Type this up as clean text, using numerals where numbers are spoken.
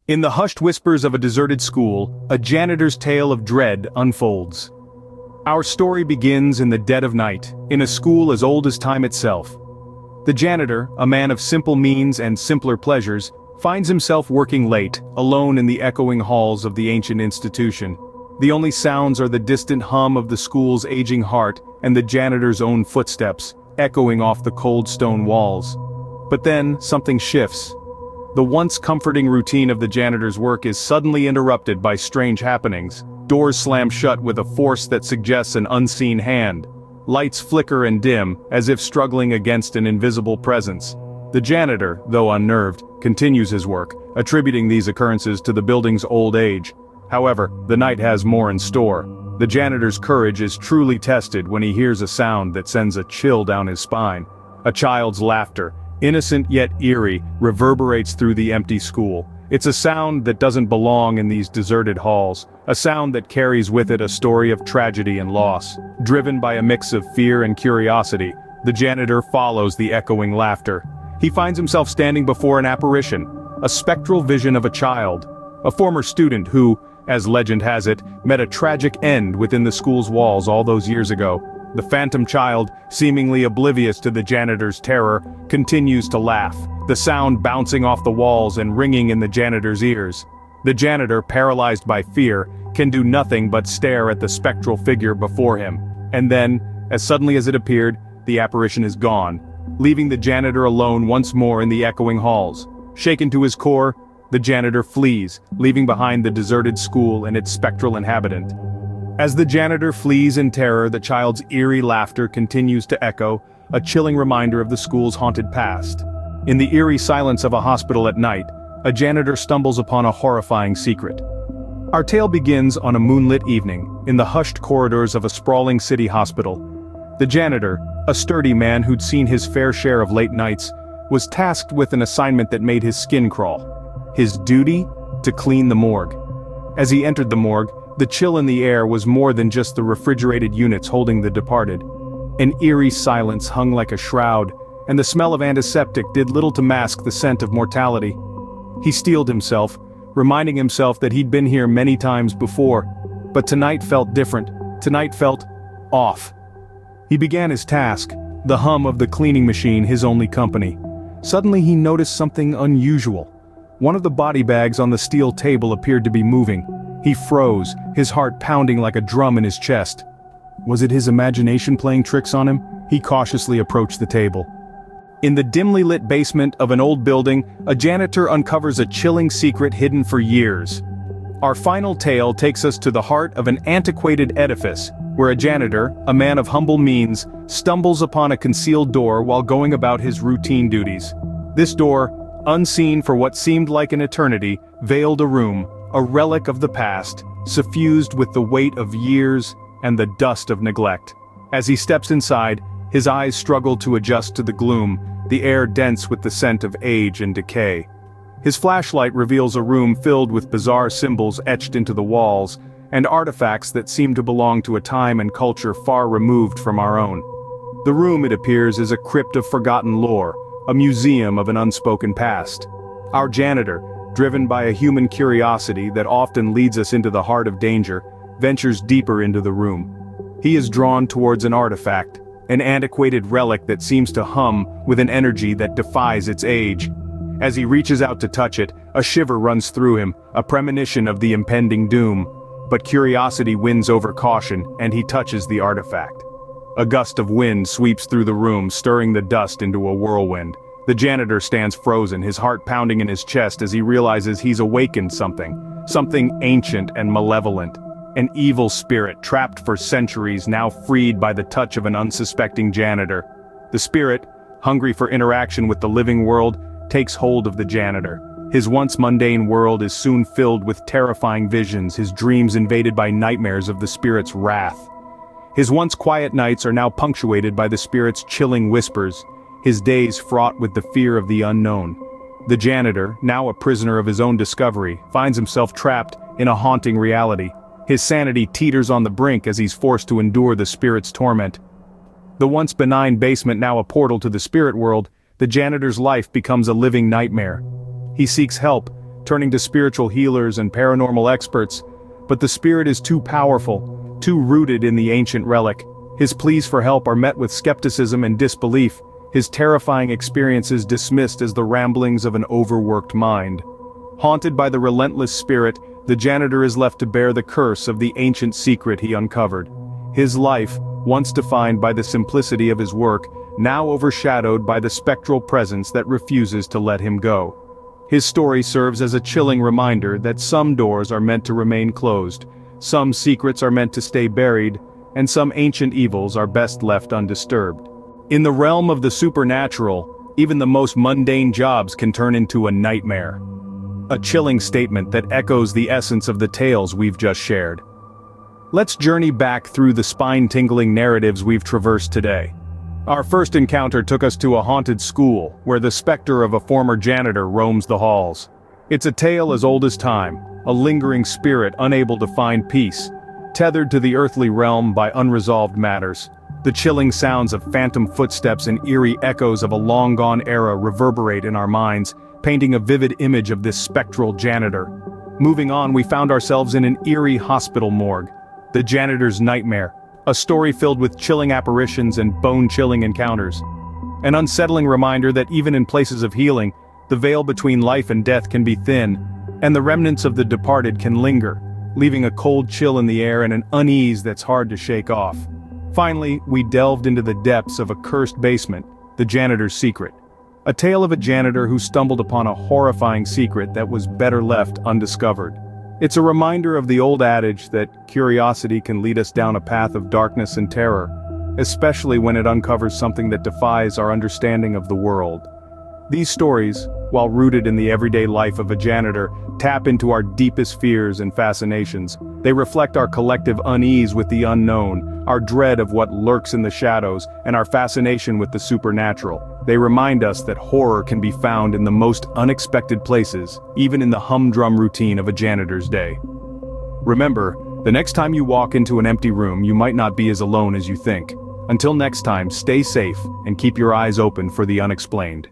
In the hushed whispers of a deserted school, a janitor's tale of dread unfolds. Our story begins in the dead of night, in a school as old as time itself. The janitor, a man of simple means and simpler pleasures, finds himself working late, alone in the echoing halls of the ancient institution. The only sounds are the distant hum of the school's aging heart and the janitor's own footsteps, echoing off the cold stone walls. But then, something shifts. The once comforting routine of the janitor's work is suddenly interrupted by strange happenings. Doors slam shut with a force that suggests an unseen hand. Lights flicker and dim, as if struggling against an invisible presence. The janitor, though unnerved, continues his work, attributing these occurrences to the building's old age. However, the night has more in store. The janitor's courage is truly tested when he hears a sound that sends a chill down his spine. A child's laughter, innocent yet eerie, reverberates through the empty school. It's a sound that doesn't belong in these deserted halls, a sound that carries with it a story of tragedy and loss. Driven by a mix of fear and curiosity, the janitor follows the echoing laughter. He finds himself standing before an apparition, a spectral vision of a child, a former student who, as legend has it, met a tragic end within the school's walls all those years ago. The phantom child, seemingly oblivious to the janitor's terror, continues to laugh, the sound bouncing off the walls and ringing in the janitor's ears. The janitor, paralyzed by fear, can do nothing but stare at the spectral figure before him. And then, as suddenly as it appeared, the apparition is gone, leaving the janitor alone once more in the echoing halls. Shaken to his core, the janitor flees, leaving behind the deserted school and its spectral inhabitant. As the janitor flees in terror, the child's eerie laughter continues to echo, a chilling reminder of the school's haunted past. In the eerie silence of a hospital at night, a janitor stumbles upon a horrifying secret. Our tale begins on a moonlit evening, in the hushed corridors of a sprawling city hospital. The janitor, a sturdy man who'd seen his fair share of late nights, was tasked with an assignment that made his skin crawl. His duty? To clean the morgue. As he entered the morgue, the chill in the air was more than just the refrigerated units holding the departed. An eerie silence hung like a shroud, and the smell of antiseptic did little to mask the scent of mortality. He steeled himself, reminding himself that he'd been here many times before, but tonight felt different. Tonight felt off. He began his task, the hum of the cleaning machine his only company. Suddenly he noticed something unusual. One of the body bags on the steel table appeared to be moving. He froze, his heart pounding like a drum in his chest. Was it his imagination playing tricks on him? He cautiously approached the table. In the dimly lit basement of an old building, a janitor uncovers a chilling secret hidden for years. Our final tale takes us to the heart of an antiquated edifice, where a janitor, a man of humble means, stumbles upon a concealed door while going about his routine duties. This door, unseen for what seemed like an eternity, veiled a room, a relic of the past, suffused with the weight of years and the dust of neglect. As he steps inside, his eyes struggle to adjust to the gloom, the air dense with the scent of age and decay. His flashlight reveals a room filled with bizarre symbols etched into the walls, and artifacts that seem to belong to a time and culture far removed from our own. The room, it appears, is a crypt of forgotten lore, a museum of an unspoken past. Our janitor, driven by a human curiosity that often leads us into the heart of danger, ventures deeper into the room. He is drawn towards an artifact, an antiquated relic that seems to hum with an energy that defies its age. As he reaches out to touch it, a shiver runs through him, a premonition of the impending doom. But curiosity wins over caution, and he touches the artifact. A gust of wind sweeps through the room, stirring the dust into a whirlwind. The janitor stands frozen, his heart pounding in his chest as he realizes he's awakened something ancient and malevolent. An evil spirit trapped for centuries, now freed by the touch of an unsuspecting janitor. The spirit, hungry for interaction with the living world, takes hold of the janitor. His once mundane world is soon filled with terrifying visions, his dreams invaded by nightmares of the spirit's wrath. His once quiet nights are now punctuated by the spirit's chilling whispers, his days fraught with the fear of the unknown. The janitor, now a prisoner of his own discovery, finds himself trapped in a haunting reality. His sanity teeters on the brink as he's forced to endure the spirit's torment. The once benign basement now a portal to the spirit world, the janitor's life becomes a living nightmare. He seeks help, turning to spiritual healers and paranormal experts, but the spirit is too powerful, too rooted in the ancient relic. His pleas for help are met with skepticism and disbelief, his terrifying experiences dismissed as the ramblings of an overworked mind. Haunted by the relentless spirit, the janitor is left to bear the curse of the ancient secret he uncovered. His life, once defined by the simplicity of his work, now overshadowed by the spectral presence that refuses to let him go. His story serves as a chilling reminder that some doors are meant to remain closed, some secrets are meant to stay buried, and some ancient evils are best left undisturbed. In the realm of the supernatural, even the most mundane jobs can turn into a nightmare. A chilling statement that echoes the essence of the tales we've just shared. Let's journey back through the spine-tingling narratives we've traversed today. Our first encounter took us to a haunted school, where the specter of a former janitor roams the halls. It's a tale as old as time, a lingering spirit unable to find peace, tethered to the earthly realm by unresolved matters. The chilling sounds of phantom footsteps and eerie echoes of a long-gone era reverberate in our minds, painting a vivid image of this spectral janitor. Moving on, we found ourselves in an eerie hospital morgue. The janitor's nightmare, a story filled with chilling apparitions and bone-chilling encounters. An unsettling reminder that even in places of healing, the veil between life and death can be thin, and the remnants of the departed can linger, leaving a cold chill in the air and an unease that's hard to shake off. Finally, we delved into the depths of a cursed basement, the janitor's secret. A tale of a janitor who stumbled upon a horrifying secret that was better left undiscovered. It's a reminder of the old adage that curiosity can lead us down a path of darkness and terror, especially when it uncovers something that defies our understanding of the world. These stories, while rooted in the everyday life of a janitor, tap into our deepest fears and fascinations. They reflect our collective unease with the unknown, our dread of what lurks in the shadows, and our fascination with the supernatural. They remind us that horror can be found in the most unexpected places, even in the humdrum routine of a janitor's day. Remember, the next time you walk into an empty room, you might not be as alone as you think. Until next time, stay safe and keep your eyes open for the unexplained.